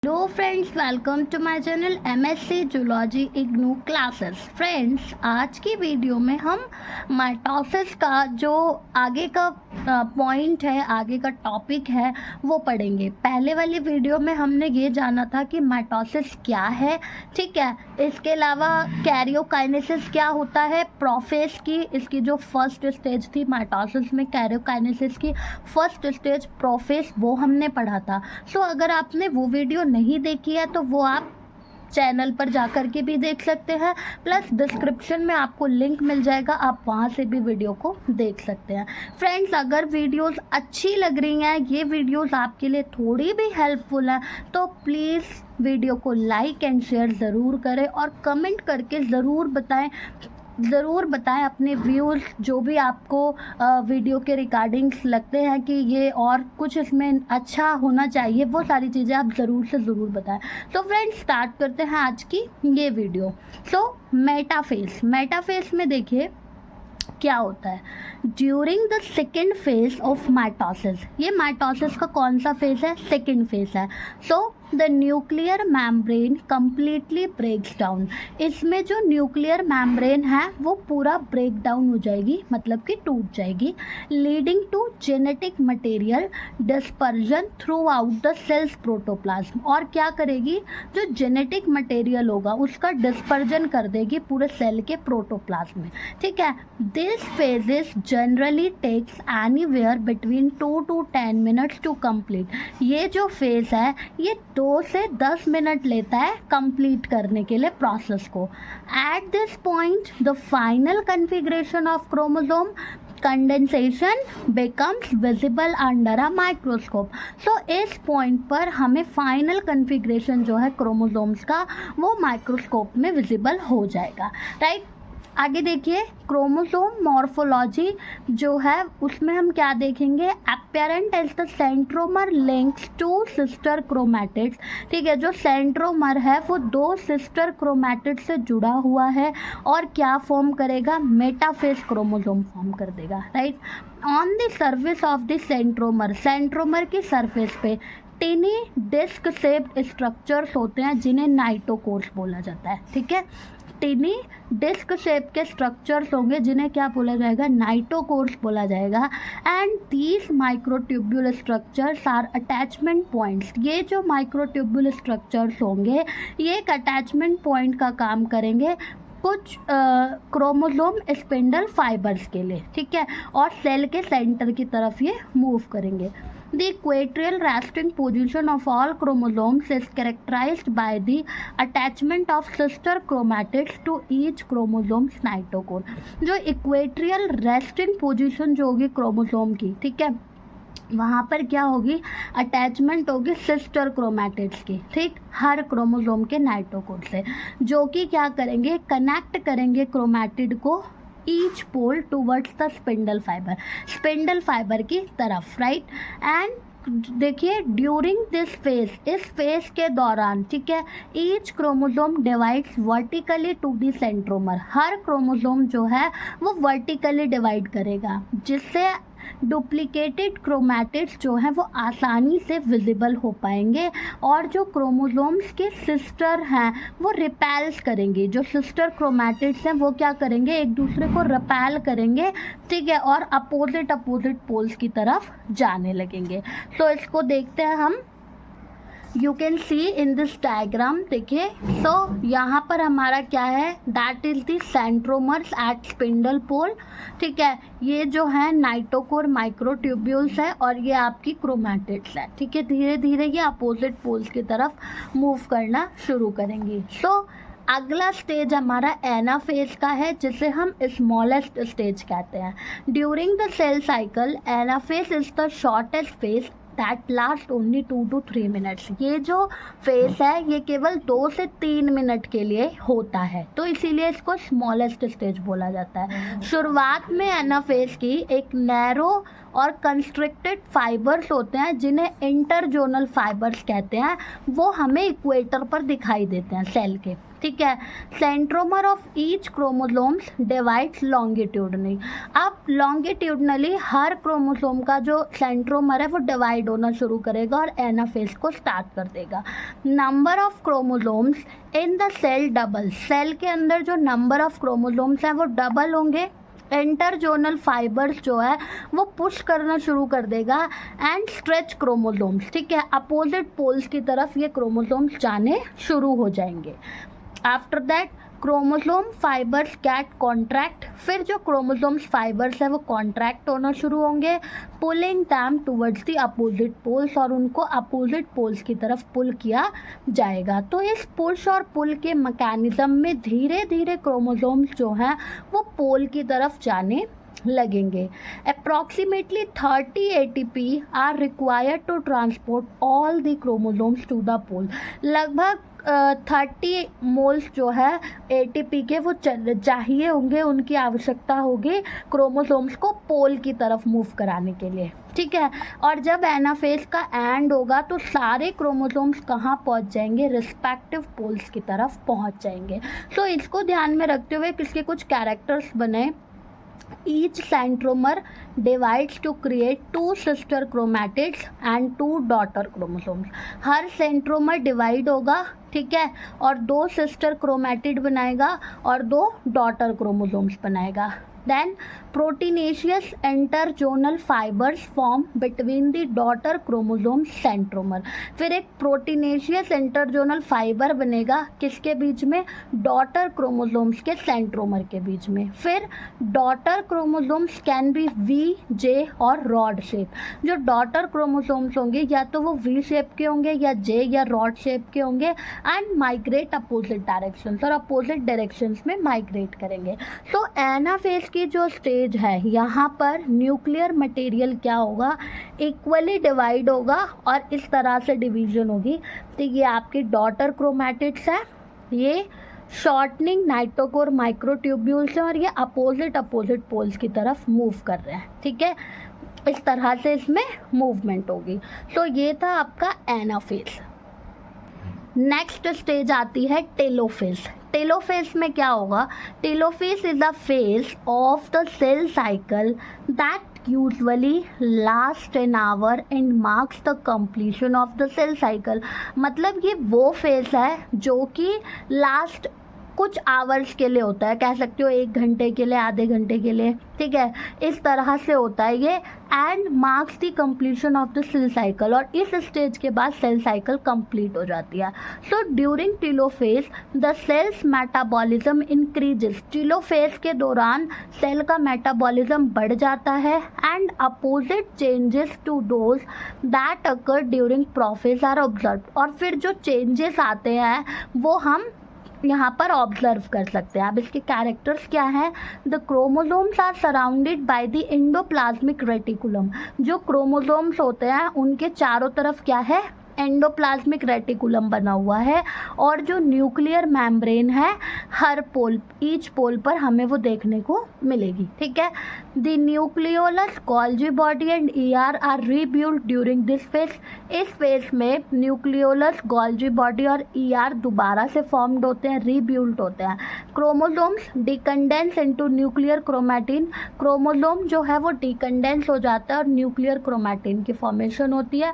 Hello friends, welcome to my channel MSc zoology IGNOU classes. Friends, आज की video में हम माइटोसिस का जो आगे का पॉइंट है, आगे का टॉपिक है, वो पढ़ेंगे। पहले वाली वीडियो में हमने ये जाना था कि माइटोसिस क्या है, ठीक है। इसके अलावा कैरियोकाइनेसिस क्या होता है, प्रोफेज की इसकी जो फर्स्ट स्टेज थी माइटोसिस में, कैरियोकाइनेसिस की फर्स्ट स्टेज प्रोफेज, वो हमने पढ़ा था। सो अगर आपने वो वीडियो नहीं देखी है तो वो आप चैनल पर जा कर के भी देख सकते हैं, प्लस डिस्क्रिप्शन में आपको लिंक मिल जाएगा, आप वहाँ से भी वीडियो को देख सकते हैं। फ्रेंड्स, अगर वीडियोस अच्छी लग रही हैं, ये वीडियोस आपके लिए थोड़ी भी हेल्पफुल है, तो प्लीज़ वीडियो को लाइक एंड शेयर ज़रूर करें और कमेंट करके ज़रूर बताएं अपने व्यूज़, जो भी आपको वीडियो के रिगार्डिंग्स लगते हैं कि ये और कुछ इसमें अच्छा होना चाहिए, वो सारी चीज़ें आप ज़रूर से ज़रूर बताएं। तो फ्रेंड्स, स्टार्ट करते हैं आज की ये वीडियो। मेटाफेज में देखिए क्या होता है। During the second phase of mitosis, ये माइटोसिस का कौन सा फेज है? सेकेंड फेज है। So the nuclear membrane completely breaks down. इसमें जो न्यूक्लियर मैम्ब्रेन है वो पूरा ब्रेक डाउन हो जाएगी, मतलब कि टूट जाएगी, leading to genetic material dispersion throughout the cells protoplasm. और क्या करेगी? जो जेनेटिक मटेरियल होगा उसका डिस्पर्जन कर देगी पूरे सेल के प्रोटोप्लाज्म में, ठीक है। This phases generally takes anywhere between 2 to 10 minutes to complete. ये जो फेज है ये 2 से 10 मिनट लेता है कंप्लीट करने के लिए प्रोसेस को। At this point the final configuration of chromosome condensation becomes visible under a microscope. So इस पॉइंट पर हमें फाइनल कन्फिग्रेशन जो है क्रोमोसोम्स का, वो माइक्रोस्कोप में विजिबल हो जाएगा, राइट। आगे देखिए, क्रोमोसोम मॉर्फोलॉजी जो है उसमें हम क्या देखेंगे? Apparent as the centromere links to sister chromatids, ठीक है। जो सेंट्रोमर है वो 2 सिस्टर क्रोमैटिड से जुड़ा हुआ है और क्या फॉर्म करेगा? मेटाफेज क्रोमोसोम फॉर्म कर देगा, right. On the surface of the centromere की सरफेस पे टिनी डिस्क शेप्ड स्ट्रक्चर्स होते हैं जिन्हें नाइटोकोर्स बोला जाता है, ठीक है। टिनी डिस्क शेप के स्ट्रक्चर्स होंगे जिन्हें क्या बोला जाएगा? नाइटोकोर्स बोला जाएगा। And these microtubule structures are attachment points. ये जो माइक्रोट्यूब्यूल स्ट्रक्चर्स होंगे ये एक अटैचमेंट पॉइंट का काम करेंगे कुछ क्रोमोसोम स्पिंडल फाइबर्स के लिए, ठीक है, और सेल के सेंटर की तरफ ये मूव करेंगे। The equatorial resting position of all chromosomes is characterized by the attachment of sister chromatids to each chromosome's cytochrome। जो इक्वेट्रियल रेस्टिंग पोजीशन जो होगी क्रोमोसोम की, ठीक है, वहाँ पर क्या होगी? अटैचमेंट होगी सिस्टर क्रोमैटिड्स की, ठीक, हर क्रोमोसोम के नाइटोकोर से, जो कि क्या करेंगे? कनेक्ट करेंगे क्रोमैटिड को each pole towards the spindle fibre की तरफ, राइट। एंड देखिए, ड्यूरिंग दिस फेज, इस फेज के दौरान, ठीक है, each chromosome divides vertically to the centromere. हर क्रोमोसोम जो है वो वर्टिकली डिवाइड करेगा, जिससे डुप्लीकेटेड क्रोमैटिड्स जो हैं वो आसानी से विजिबल हो पाएंगे और जो क्रोमोसोम्स के सिस्टर हैं वो रिपेल्स करेंगे। जो सिस्टर क्रोमैटिड्स हैं वो क्या करेंगे? एक दूसरे को रिपेल करेंगे, ठीक है, और अपोजिट पोल्स की तरफ जाने लगेंगे। सो इसको देखते हैं हम। You can see in this diagram, देखिए। सो यहाँ पर हमारा क्या है? That is the centromeres at spindle pole, ठीक है। ये जो है नाइटोकोर माइक्रोट्यूब्यूल्स है और ये आपकी क्रोमैटिड्स है, ठीक है। धीरे धीरे ये अपोजिट पोल्स की तरफ मूव करना शुरू करेंगी। सो अगला स्टेज हमारा एनाफेज का है, जिसे हम स्मॉलेस्ट स्टेज कहते हैं। During the cell cycle anaphase is the shortest phase that last only 2 to 3 minutes. ये जो फेज है ये केवल 2 से 3 मिनट के लिए होता है, तो इसीलिए इसको स्मॉलेस्ट स्टेज बोला जाता है। शुरुआत में एनाफेज की एक नैरो और कंस्ट्रिक्टेड फाइबर्स होते हैं जिन्हें इंटरजोनल फाइबर्स कहते हैं, वो हमें इक्वेटर पर दिखाई देते हैं सेल के, ठीक है। Centromere of each chromosomes divides longitudinally. अब लॉन्गिट्यूडनली हर क्रोमोसोम का जो सेंट्रोमर है वो डिवाइड होना शुरू करेगा और एनाफेज को स्टार्ट कर देगा। Number of chromosomes in the cell double, cell के अंदर जो नंबर ऑफ क्रोमोसोम्स हैं वो डबल होंगे। इंटरजोनल फाइबर्स जो है वो पुश करना शुरू कर देगा एंड स्ट्रेच क्रोमोसोम्स, ठीक है, अपोजिट पोल्स की तरफ ये क्रोमोसोम्स जाने शुरू हो जाएंगे। After that chromosome fibres get contract, फिर जो क्रोमोसोम्स फाइबर्स है वो कॉन्ट्रैक्ट होना शुरू होंगे, pulling them towards the opposite poles, और उनको अपोजिट पोल्स की तरफ पुल किया जाएगा। तो इस पुश और पुल के मैकेनिज्म में धीरे धीरे क्रोमोसोम्स जो हैं वो पोल की तरफ जाने लगेंगे। Approximately 30 ATP are required to transport all the chromosomes to the pole. लगभग 30 मोल्स जो है ATP के वो चाहिए होंगे, उनकी आवश्यकता होगी क्रोमोसोम्स को पोल की तरफ मूव कराने के लिए, ठीक है। और जब एनाफेज का एंड होगा तो सारे क्रोमोसोम्स कहाँ पहुँच जाएंगे, रिस्पेक्टिव पोल्स की तरफ पहुँच जाएंगे। सो इसको ध्यान में रखते हुए किसके कुछ कैरेक्टर्स बने। Each centromer divides to create 2 sister chromatids and 2 daughter chromosomes। Her centromere divide होगा, ठीक है, और 2 सिस्टर क्रोमैटिड बनाएगा और 2 डॉटर क्रोमोसोम्स बनाएगा। Then proteinaceous interzonal fibers form between the daughter chromosome centromer। फिर एक प्रोटीनेशियस इंटरजोनल फाइबर बनेगा किसके बीच में, डॉटर क्रोमोसोम्स के सेंट्रोमर के बीच में। फिर daughter chromosomes can be V, J or rod shape. जो डॉटर क्रोमोसोम्स होंगे या तो वो वी शेप के होंगे या जे या रॉड शेप के होंगे एंड माइग्रेट अपोजिट डायरेक्शंस, और अपोजिट डायरेक्शंस में माइग्रेट करेंगे। सो एनाफेज की जो स्टेज है यहाँ पर न्यूक्लियर मटेरियल क्या होगा, इक्वली डिवाइड होगा और इस तरह से डिवीजन होगी। तो ये आपके डॉटर क्रोमैटिड्स है, ये शॉर्टनिंग नाइट्रोकोर माइक्रोट्यूब्यूल्स हैं और ये अपोजिट पोल्स की तरफ मूव कर रहे हैं, ठीक है। इस तरह से इसमें मूवमेंट होगी। तो ये था आपका एनाफेज। नेक्स्ट स्टेज आती है टेलोफेज। टेलोफेज में क्या होगा, telophase is a phase of the cell cycle that usually last an hour and marks the completion of the cell cycle. मतलब ये वो फेज है जो कि लास्ट कुछ आवर्स के लिए होता है, कह सकते हो 1 घंटे के लिए, आधे घंटे के लिए, ठीक है, इस तरह से होता है ये, and marks the completion of the cell cycle. और इस स्टेज के बाद सेल साइकिल कंप्लीट हो जाती है। So during telophase the cells metabolism increases. Telophase के दौरान सेल का मेटाबॉलिज्म बढ़ जाता है and opposite changes to those that occur during prophase are observe. और फिर जो चेंजेस आते हैं वो हम यहाँ पर ऑब्जर्व कर सकते हैं। अब इसके कैरेक्टर्स क्या हैं, the chromosomes are surrounded by the endoplasmic reticulum. जो क्रोमोसोम्स होते हैं उनके चारों तरफ क्या है, एंडोप्लाज्मिक रेटिकुलम बना हुआ है, और जो न्यूक्लियर मेम्ब्रेन है हर पोल, ईच पोल पर हमें वो देखने को मिलेगी, ठीक है। The nucleolus, Golgi body and ER are rebuild during this phase. इस फेज में न्यूक्लियोलस, गोल्जी बॉडी और ER दोबारा से फॉर्म्ड होते हैं, रीबिल्ड होते हैं। Chromosomes decondense into nuclear chromatin. Chromosome जो है वो डिकंडेंस हो जाता है और न्यूक्लियर क्रोमैटिन की फॉर्मेशन होती है,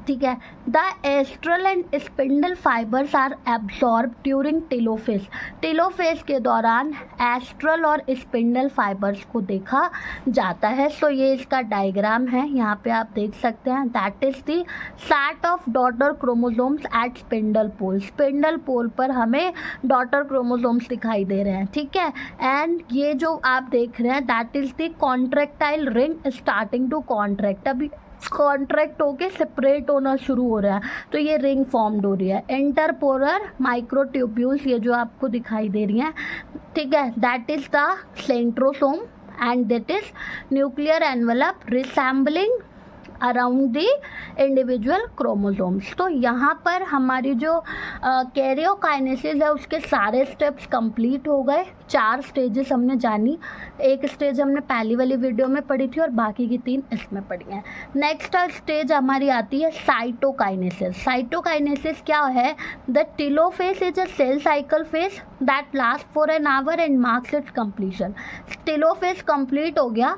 ठीक है। The astral and spindle fibres are absorb during telophase. Telophase के दौरान एस्ट्रल और स्पिंडल फाइबर्स को देखा जाता है। सो ये इसका डायग्राम है, यहाँ पे आप देख सकते हैं। That is the set of daughter chromosomes at spindle pole. Spindle pole पर हमें डॉटर क्रोमोसोम्स दिखाई दे रहे हैं, ठीक है। एंड ये जो आप देख रहे हैं that is the contractile ring starting to contract. अभी कॉन्ट्रैक्ट होके सेपरेट होना शुरू हो रहा है तो ये रिंग फॉर्म्ड हो रही है। इंटरपोलर माइक्रोट्यूब्यूल्स ये जो आपको दिखाई दे रही हैं, ठीक है, that is the centrosome and that is nuclear envelope resembling around the individual chromosomes. तो यहाँ पर हमारी जो कैरियोकाइनेसिस है उसके सारे स्टेप्स कंप्लीट हो गए। 4 स्टेजेस हमने जानी, एक स्टेज हमने पहली वाली वीडियो में पढ़ी थी और बाकी की 3 इसमें पढ़ी हैं। नेक्स्ट स्टेज हमारी आती है साइटोकाइनेसिस। साइटोकाइनेसिस क्या है? The telophase is a cell cycle phase that last for an hour and marks its completion. Telophase complete हो गया,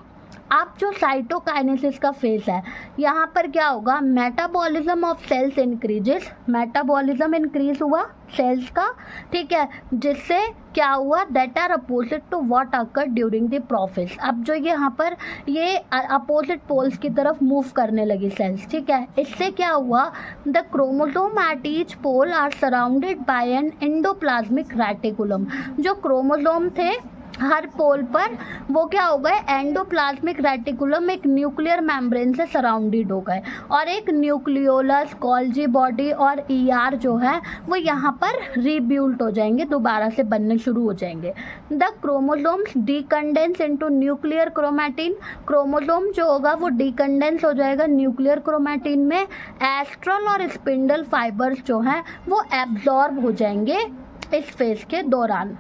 अब जो साइटोकाइनेसिस का फेज है यहाँ पर क्या होगा? Metabolism of cells increases, metabolism increase हुआ सेल्स का, ठीक है, जिससे क्या हुआ? That are opposite to what occur during the prophase. अब जो यहाँ पर ये अपोजिट पोल्स की तरफ मूव करने लगी सेल्स, ठीक है। इससे क्या हुआ? The chromosome at each pole are surrounded by an endoplasmic reticulum. जो क्रोमोसोम थे हर पोल पर वो क्या हो गए? एंडोप्लाज्मिक रेटिकुलम एक न्यूक्लियर मेम्ब्रेन से सराउंडेड हो गए और एक न्यूक्लियोलस, गोल्जी बॉडी और ईआर जो है वो यहाँ पर रीबिल्ट हो जाएंगे, दोबारा से बनने शुरू हो जाएंगे। The chromosomes decondense into nuclear chromatin. Chromosome जो होगा वो डीकंडेंस हो जाएगा न्यूक्लियर क्रोमैटिन में। एस्ट्रल और स्पिंडल फाइबर्स जो हैं वो एब्जॉर्ब हो जाएंगे इस फेज के दौरान।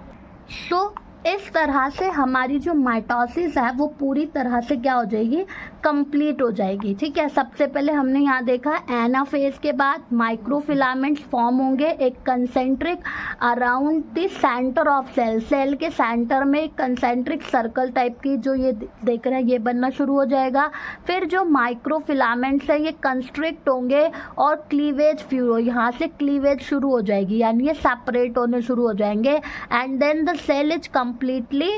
सो इस तरह से हमारी जो माइटोसिस है वो पूरी तरह से क्या हो जाएगी? कंप्लीट हो जाएगी, ठीक है। सबसे पहले हमने यहाँ देखा एनाफेज के बाद माइक्रोफिलामेंट्स फॉर्म होंगे एक concentric around the centre of cell. Cell के सेंटर में एक कंसेंट्रिक सर्कल टाइप की जो ये देख रहे हैं ये बनना शुरू हो जाएगा। फिर जो माइक्रोफिलामेंट्स है ये कंस्ट्रिक्ट होंगे और क्लीवेज यहाँ से क्लीवेज शुरू हो जाएगी, यानी ये सेपरेट होने शुरू हो जाएंगे। And then the cell is completely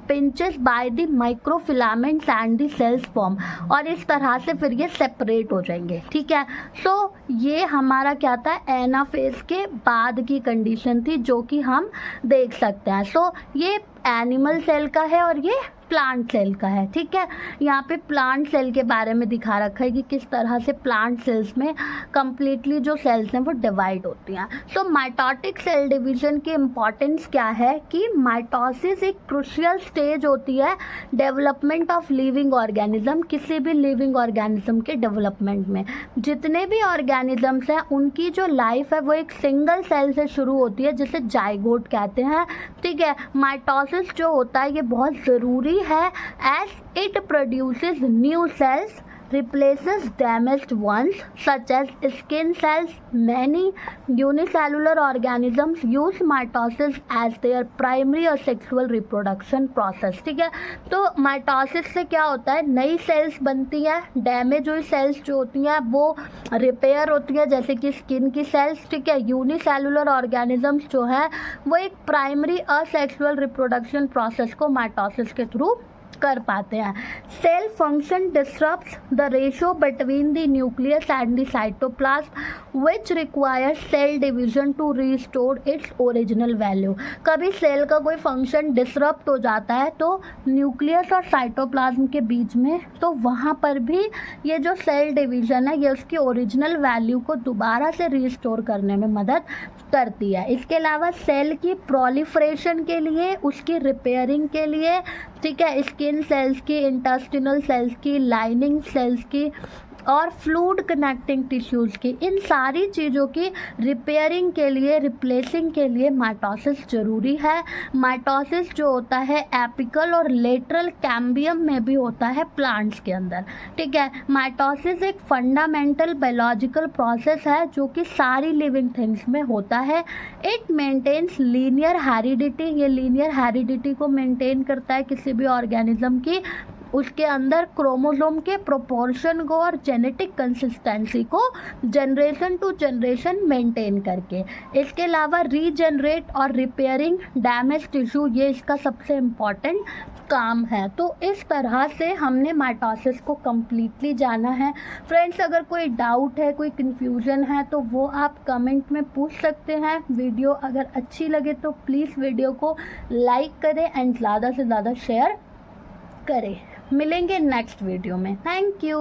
pinches by the microfilaments and the cells form, और इस तरह से फिर ये सेपरेट हो जाएंगे, ठीक है। सो ये हमारा क्या था? एनाफेज के बाद की कंडीशन थी जो कि हम देख सकते हैं। सो ये एनिमल सेल का है और ये प्लांट सेल का है, ठीक है। यहाँ पे प्लांट सेल के बारे में दिखा रखा है कि किस तरह से प्लांट सेल्स में कंप्लीटली जो सेल्स हैं वो डिवाइड होती हैं। सो माइटोटिक सेल डिवीजन की इम्पॉर्टेंस क्या है कि माइटोसिस एक क्रूशियल स्टेज होती है डेवलपमेंट ऑफ लिविंग ऑर्गेनिज्म। किसी भी लिविंग ऑर्गेनिज्म के डेवलपमेंट में जितने भी ऑर्गेनिजम्स हैं उनकी जो लाइफ है वो एक सिंगल सेल से शुरू होती है जिसे जाइगोट कहते हैं, ठीक है। माइटोसिस जो होता है ये बहुत ज़रूरी है as it produces new cells, replaces damaged ones such as skin cells. Many unicellular organisms use mitosis as their primary or sexual reproduction process, ठीक है। तो माइटोसिस से क्या होता है? नई सेल्स बनती हैं, डैमेज हुई सेल्स जो होती हैं वो रिपेयर होती हैं, जैसे कि स्किन की सेल्स, ठीक है। यूनिसेलुलर ऑर्गेनिजम्स जो है वो एक प्राइमरी असेक्सुअल रिप्रोडक्शन प्रोसेस को माइटोसिस के थ्रू कर पाते हैं। Cell function disturbs the ratio between the nucleus and the cytoplasm which requires cell division to restore its original value. कभी सेल का कोई फंक्शन डिसरप्ट हो जाता है तो न्यूक्लियस और साइटोप्लाज्म के बीच में, तो वहाँ पर भी ये जो सेल डिवीजन है ये उसकी ओरिजिनल वैल्यू को दोबारा से रिस्टोर करने में मदद करती है। इसके अलावा सेल की प्रोलिफरेशन के लिए, उसकी रिपेयरिंग के लिए, ठीक है, स्किन सेल्स की, इंटेस्टिनल सेल्स की, लाइनिंग सेल्स की और फ्लूइड कनेक्टिंग टिश्यूज़ की, इन सारी चीज़ों की रिपेयरिंग के लिए, रिप्लेसिंग के लिए माइटोसिस ज़रूरी है। माइटोसिस जो होता है एपिकल और लेटरल कैम्बियम में भी होता है प्लांट्स के अंदर, ठीक है। माइटोसिस एक फंडामेंटल बायोलॉजिकल प्रोसेस है जो कि सारी लिविंग थिंग्स में होता है। इट मेंटेन्स लीनियर हेरिडिटी, ये लीनियर हेरिडिटी को मेंटेन करता है किसी भी ऑर्गेनिज्म की, उसके अंदर क्रोमोसोम के प्रोपोर्शन को और जेनेटिक कंसिस्टेंसी को जनरेशन टू जनरेशन मेंटेन करके। इसके अलावा रीजनरेट और रिपेयरिंग डैमेज टिश्यू, ये इसका सबसे इम्पॉर्टेंट काम है। तो इस तरह से हमने माइटोसिस को कम्प्लीटली जाना है। फ्रेंड्स, अगर कोई डाउट है, कोई कन्फ्यूज़न है तो वो आप कमेंट में पूछ सकते हैं। वीडियो अगर अच्छी लगे तो प्लीज़ वीडियो को लाइक करें एंड ज़्यादा से ज़्यादा शेयर करें। मिलेंगे नेक्स्ट वीडियो में। Thank you.